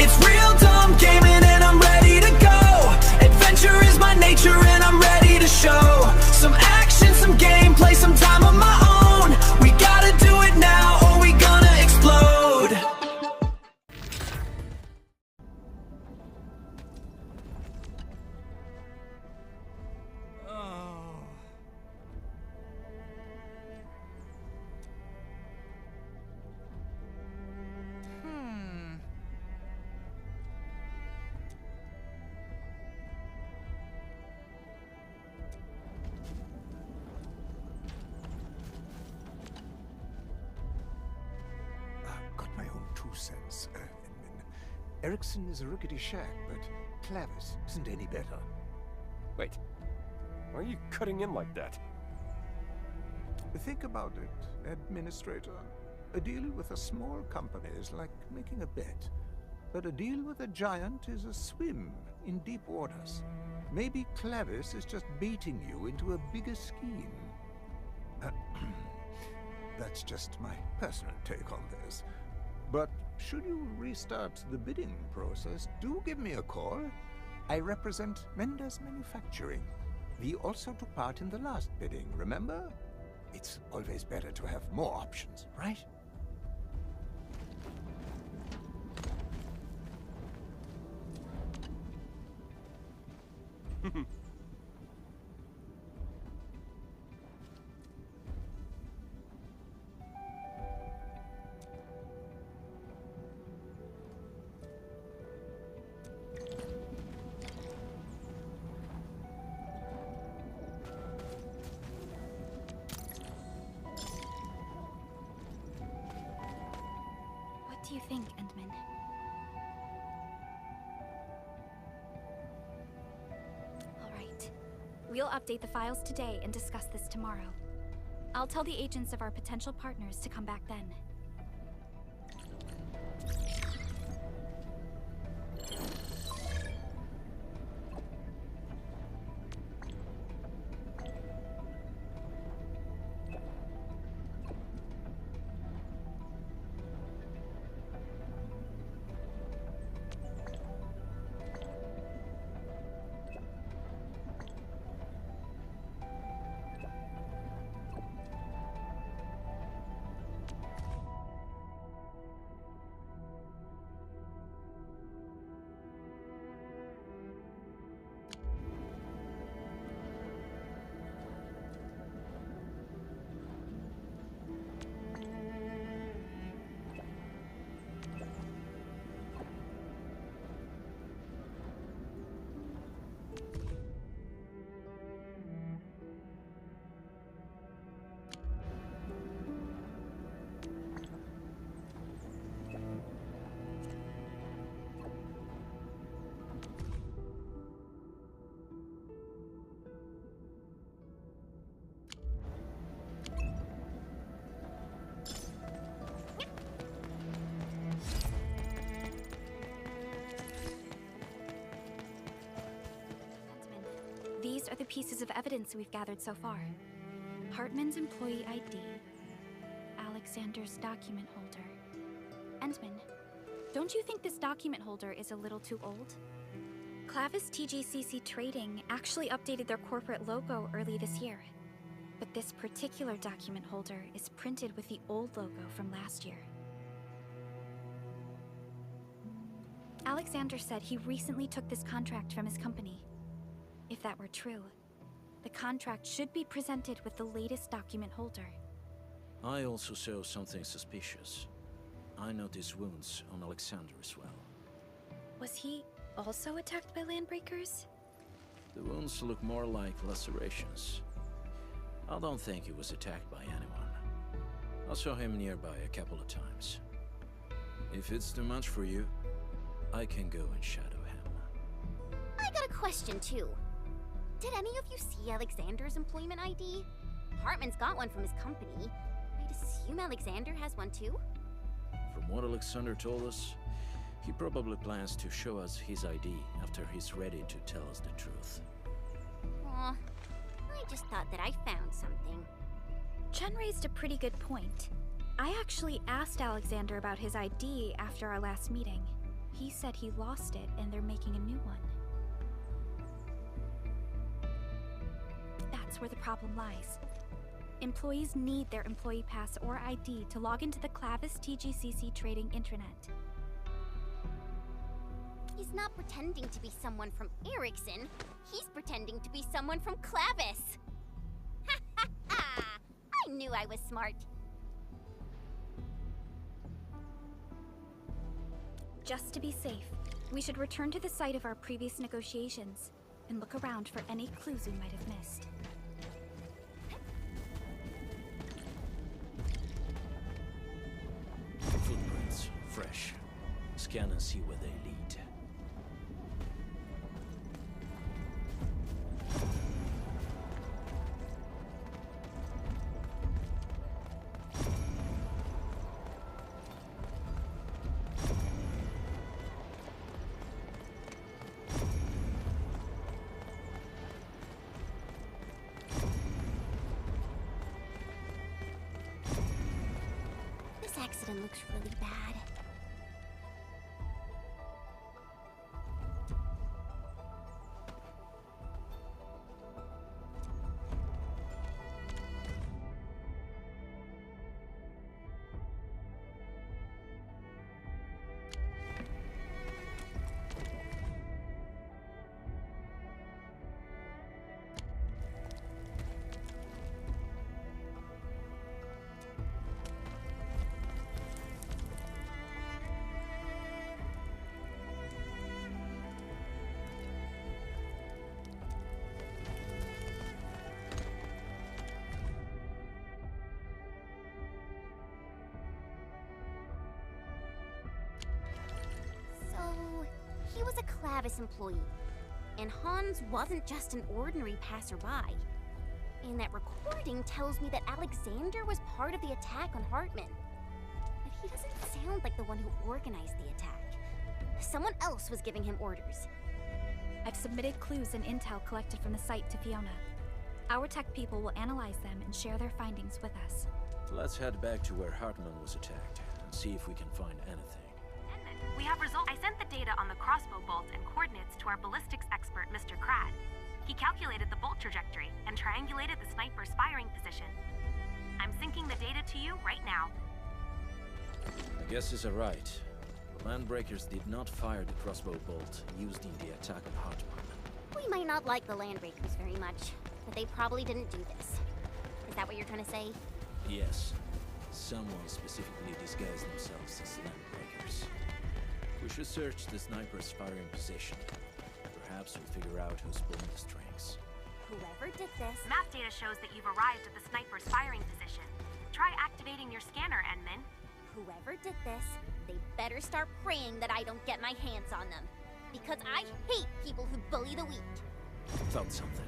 It's real dumb gaming and I'm ready to go. Adventure is my nature and I'm ready to show some action, some gameplay, some time of my own. We gotta do it now or we gonna explode. Got my own 2 cents. Erickson is a rickety shack, but Clavis isn't any better. Wait, why are you cutting in like that? Think about it, Administrator. A deal with a small company is like making a bet. But a deal with a giant is a swim in deep waters. Maybe Clavis is just baiting you into a bigger scheme. That's just my personal take on this. But should you restart the bidding process, do give me a call. I represent Mendes Manufacturing. We also took part in the last bidding, remember? It's always better to have more options, right? What do you think, Endman? All right. We'll update the files today and discuss this tomorrow. I'll tell the agents of our potential partners to come back then. These are the pieces of evidence we've gathered so far. Hartman's employee ID, Alexander's document holder. Endman, don't you think this document holder is a little too old? Clavis TGCC Trading actually updated their corporate logo early this year. But this particular document holder is printed with the old logo from last year. Alexander said he recently took this contract from his company. If that were true, the contract should be presented with the latest document holder. I also saw something suspicious. I noticed wounds on Alexander as well. Was he also attacked by landbreakers? The wounds look more like lacerations. I don't think he was attacked by anyone. I saw him nearby a couple of times. If it's too much for you, I can go and shadow him. I got a question too. Did any of you see Alexander's employment ID? Hartman's got one from his company. I'd assume Alexander has one too? From what Alexander told us, he probably plans to show us his ID after he's ready to tell us the truth. Aw, I just thought that I found something. Chen raised a pretty good point. I actually asked Alexander about his ID after our last meeting. He said he lost it and they're making a new one. That's where the problem lies. Employees need their employee pass or ID to log into the Clavis TGCC trading intranet. He's not pretending to be someone from Ericsson. He's pretending to be someone from Clavis. Ha ha ha! I knew I was smart. Just to be safe, we should return to the site of our previous negotiations and look around for any clues we might have missed. Footprints, fresh. Scan and see where they lead. This accident looks really bad. He was a Clavis employee, and Hans wasn't just an ordinary passerby. And that recording tells me that Alexander was part of the attack on Hartman. But he doesn't sound like the one who organized the attack. Someone else was giving him orders. I've submitted clues and intel collected from the site to Fiona. Our tech people will analyze them and share their findings with us. Let's head back to where Hartman was attacked and see if we can find anything. We have results. I sent the data on the crossbow bolt and coordinates to our ballistics expert, Mr. Krad. He calculated the bolt trajectory and triangulated the sniper's firing position. I'm syncing the data to you right now. My guesses are right. The Landbreakers did not fire the crossbow bolt used in the attack on Hartman. We might not like the Landbreakers very much, but they probably didn't do this. Is that what you're trying to say? Yes. Someone specifically disguised themselves as Landbreakers. We should search the sniper's firing position. Perhaps we'll figure out who's pulling the strings. Whoever did this... Map data shows that you've arrived at the sniper's firing position. Try activating your scanner, Enman. Whoever did this, they better start praying that I don't get my hands on them. Because I hate people who bully the weak. Thought something.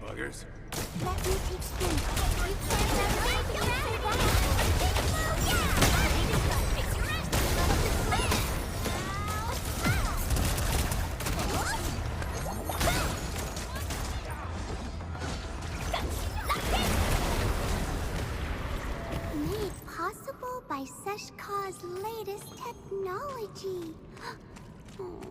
Buggers. Let me take spin. You can't Made possible by Seshka's latest technology. Oh,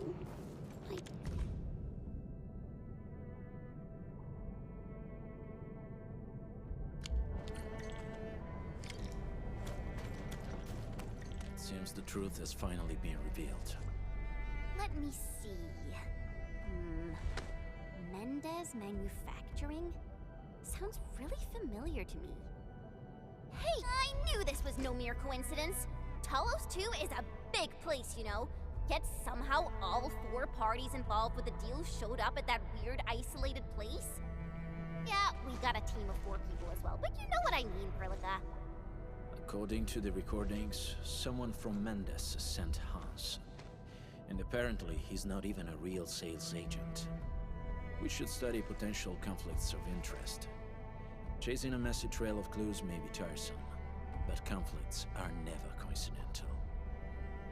Seems the truth has finally been revealed. let me see. Mendez Manufacturing? Sounds really familiar to me. Hey, I knew this was no mere coincidence. Talos 2 is a big place, you know. Yet somehow all 4 parties involved with the deal showed up at that weird isolated place. before people as well, but you know what I mean, Perlica. According to the recordings, someone from Mendes sent Hans. And apparently he's not even a real sales agent. We should study potential conflicts of interest. Chasing a messy trail of clues may be tiresome, but conflicts are never coincidental.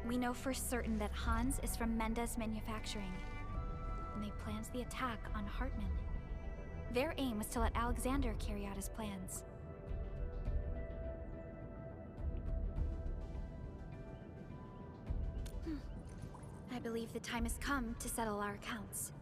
We know for certain that Hans is from Mendes Manufacturing, and they planned the attack on Hartman. Their aim was to let Alexander carry out his plans. I believe the time has come to settle our accounts.